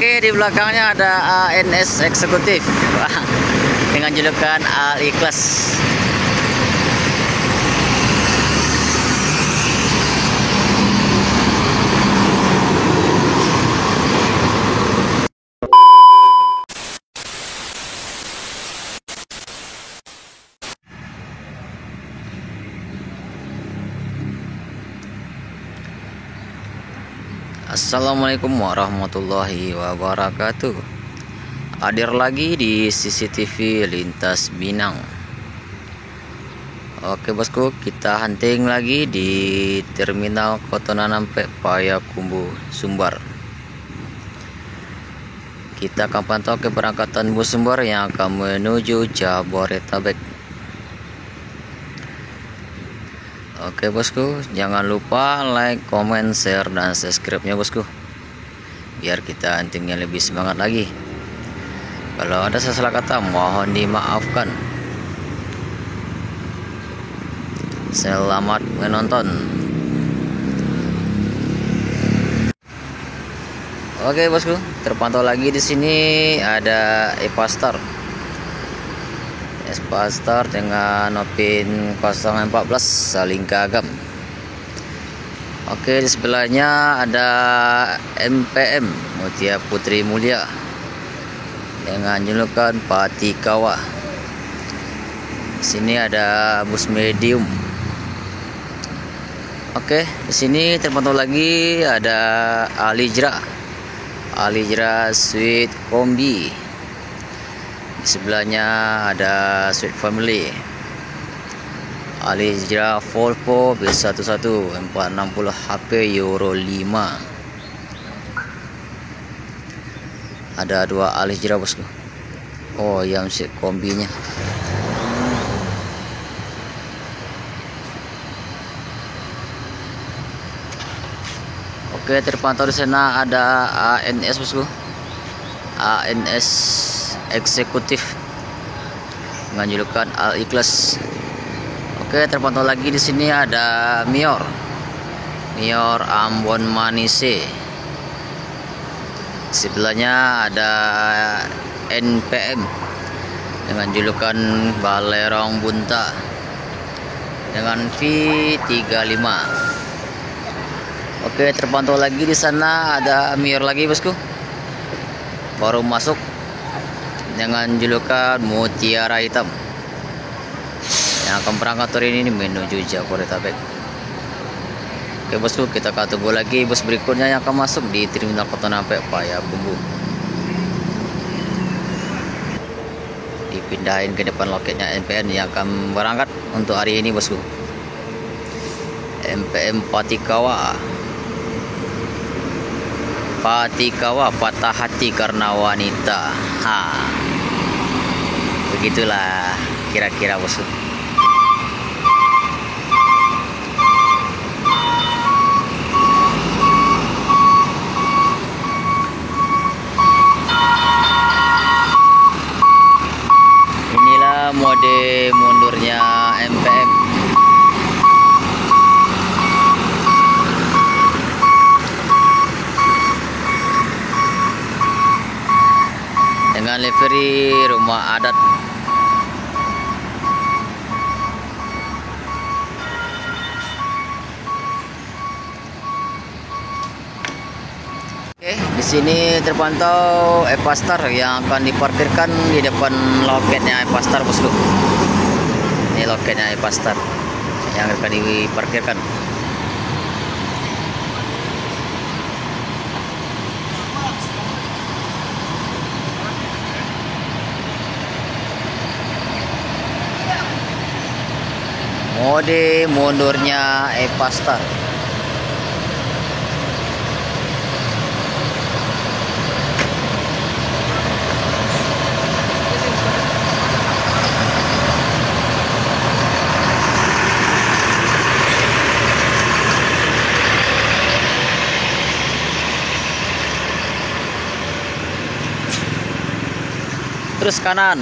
Oke, di belakangnya ada ANS eksekutif dengan julukan Al Ikhlas. Assalamualaikum warahmatullahi wabarakatuh. Hadir lagi di CCTV Lintas Minang. Oke bosku, kita hunting lagi di Terminal Kotonanampe Payakumbuh, Sumbar. Kita akan pantau keberangkatan bus Sumbar yang akan menuju Jabodetabek. Oke bosku, jangan lupa like, comment, share, dan subscribe-nya bosku, biar kita huntingnya lebih semangat lagi. Kalau ada salah kata mohon dimaafkan. Selamat menonton. Oke bosku, terpantau lagi di sini ada Epastar dengan Nopin 014 saling kagam. Oke, di sebelahnya ada MPM Mutia Putri Mulia dengan julukan Patikawa. Di sini ada bus medium. Oke, di sini terpantau lagi ada Alijra Sweet Kombi. Di sebelahnya ada Sweet Family, Alijra Volvo B11 460 HP Euro 5. Ada dua Alijra bosku. Oh, yang Sweet kombinya. Oke, terpantau di sana ada ANS bosku. ANS eksekutif dengan julukan Al Ikhlas. Oke, terpantau lagi di sini ada Mior Ambon Manise. Sebelahnya ada NPM dengan julukan Balerong Bunta dengan V35. Oke, terpantau lagi di sana ada Mior lagi bosku, baru masuk dengan julukan Mutiara Hitam yang akan berangkat hari ini menuju Jabodetabek. Oke bosku, kita akan tunggu lagi bus berikutnya yang akan masuk di Terminal Kotonanampe Payakumbuh. Dipindahin ke depan loketnya NPN yang akan berangkat untuk hari ini bosku. MPM Patikawa, patah hati karena wanita. Begitulah kira-kira bosku. Inilah mode mundurnya MPM. Dengan livery rumah adat. Oke, di sini terpantau Epastar yang akan diparkirkan di depan loketnya Epastar bosku. Ini loketnya Epastar yang akan diparkirkan. Mode mundurnya Epastar. Terus kanan.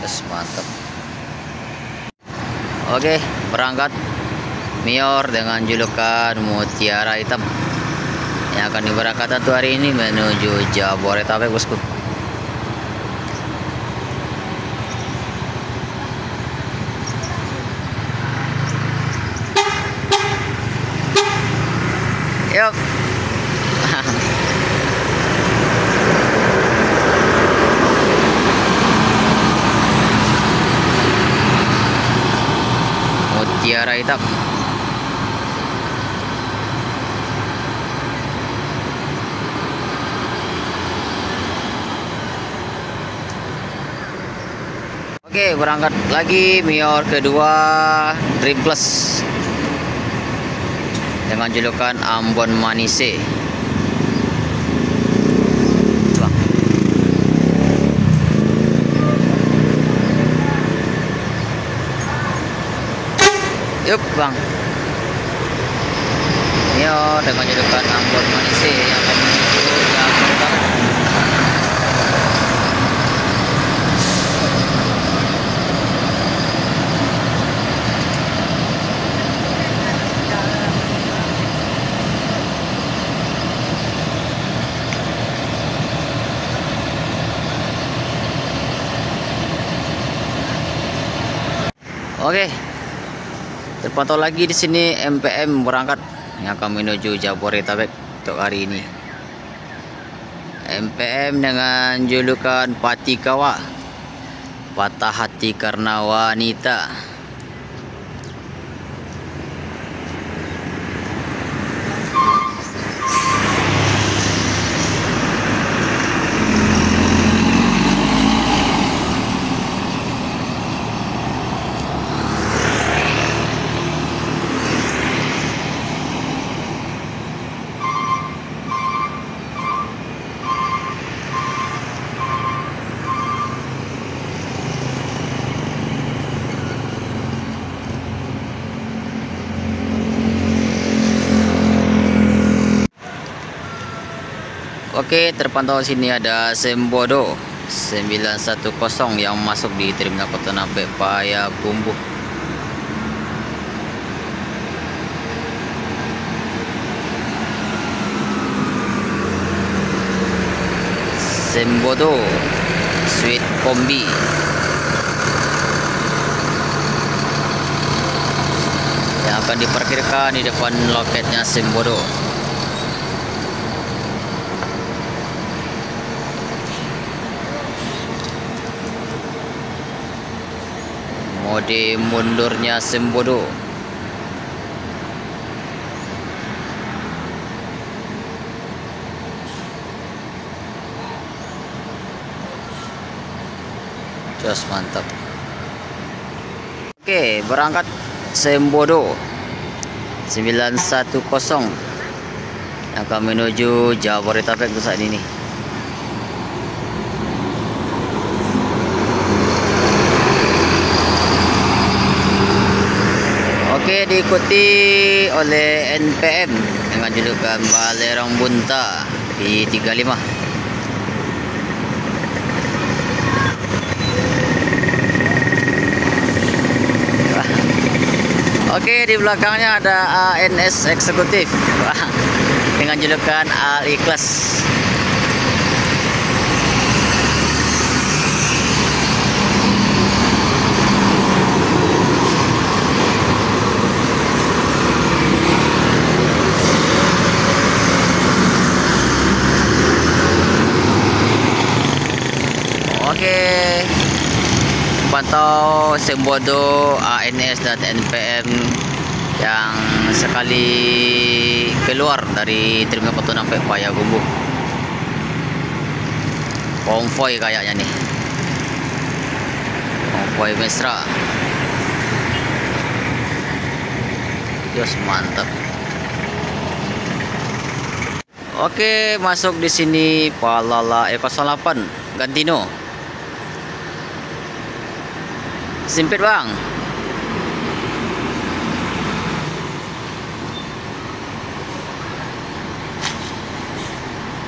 Yes, mantap. Oke, berangkat. Mior dengan julukan Mutiara Hitam yang akan diberangkatkan tuh hari ini menuju Jabodetabek, bosku. Yuk. Mutiara Hitam. Oke, berangkat lagi Mior kedua Dream Plus dengan julukan Ambon Manise. Bang. Yup, bang. Mior dengan julukan Ambon Manise yang akan menuju Jabodetabek. Oke, terpantau lagi di sini MPM berangkat yang akan menuju Jabodetabek untuk hari ini. MPM dengan julukan Patikawa, patah hati karena wanita. Oke, terpantau sini ada Sembodo 910 yang masuk di Terminal Kota Nampek Payakumbuh. Sembodo Sweet Kombi yang akan diparkirkan di depan loketnya Sembodo. Mode mundurnya Sembodo. Jos, mantap. Oke, berangkat Sembodo 910 yang akan menuju Jabodetabek saat ini. Oke, diikuti oleh NPM dengan julukan Balerong Bunta di 35. Oke, di belakangnya ada ANS Eksekutif dengan julukan Al Ikhlas. Oke, pantau Sembodo, ANS dan NPM yang sekali keluar dari Terminal Kota Nampek Payakumbuh. Konvoy kayaknya nih, konvoy mesra. Jos, mantap. Oke, masuk di sini Palala E08 Gantino. Sempit, bang.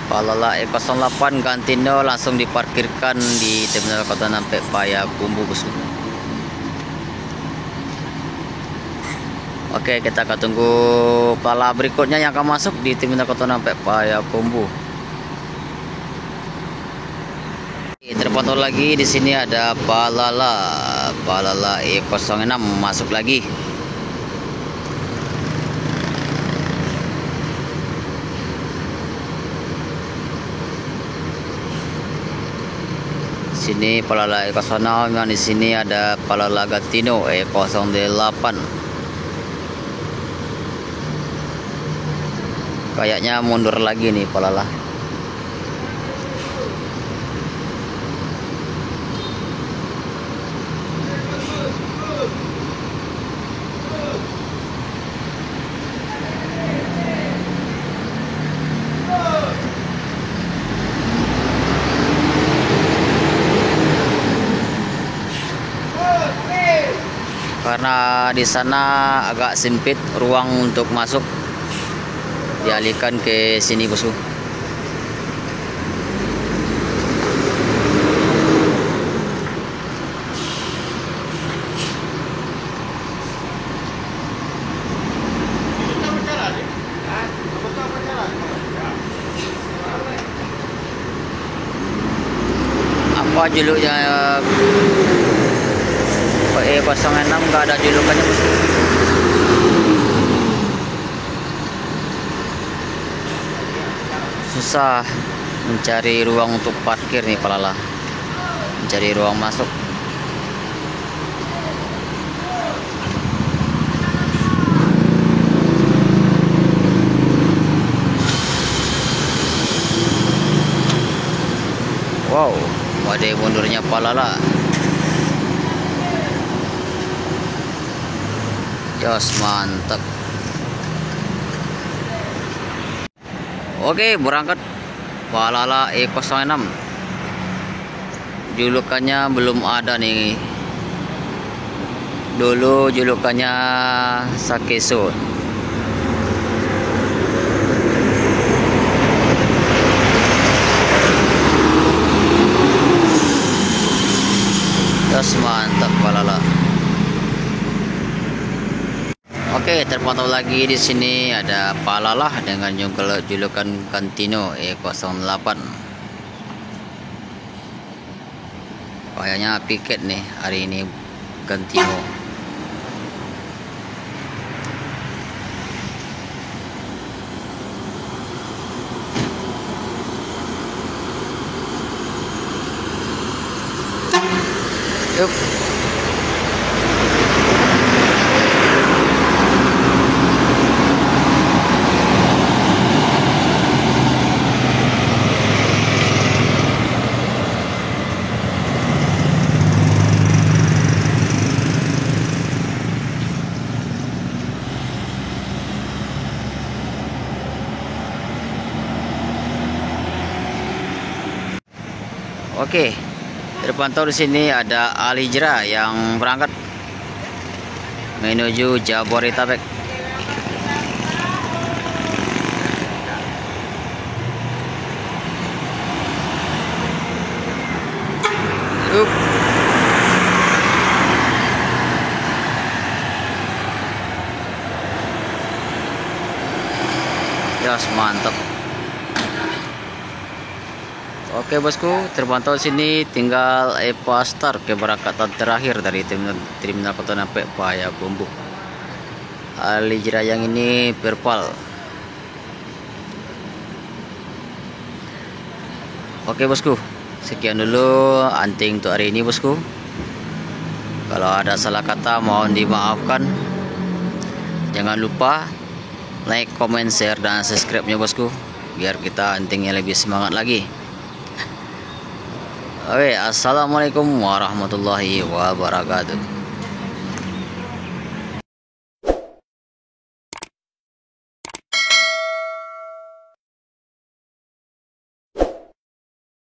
Palala E08 Gantino langsung diparkirkan di Terminal Kota Nampek Payakumbuh, bosku. Oke, kita akan tunggu pala berikutnya yang akan masuk di Terminal Kotonan Payakumbuh. Terpantau lagi di sini ada Palala E06 masuk lagi. Sini Palala E06, yang di sini ada Palala Gatino E08. Kayaknya mundur lagi nih Palala. Karena di sana agak sempit ruang untuk masuk, dialihkan ke sini bosku. Apa julukannya E06? Nggak ada julukannya bosku. Susah mencari ruang untuk parkir nih Palala, mencari ruang masuk. Wow, wadai mundurnya Palala. Jos, mantap. Oke, berangkat Palala E06. Julukannya belum ada nih. Dulu julukannya Sakeso. Jos, mantap Palala. Oke, terpantau lagi di sini ada Palala dengan julukan Gatino E08. Kayaknya piket nih hari ini Gatino. Yuk. Oke, terpantau di sini ada Al-Hijrah yang berangkat menuju Jabodetabek. Up. Yes, mantap. Oke bosku, terpantau sini tinggal start keberangkatan terakhir dari Terminal Kotonan Payakumbuh. Al-Hijrah yang ini perpal. Oke bosku, sekian dulu anting untuk hari ini bosku. Kalau ada salah kata mohon dimaafkan. Jangan lupa like, comment, share, dan subscribe-nya bosku, biar kita antingnya lebih semangat lagi. Oke, assalamualaikum warahmatullahi wabarakatuh.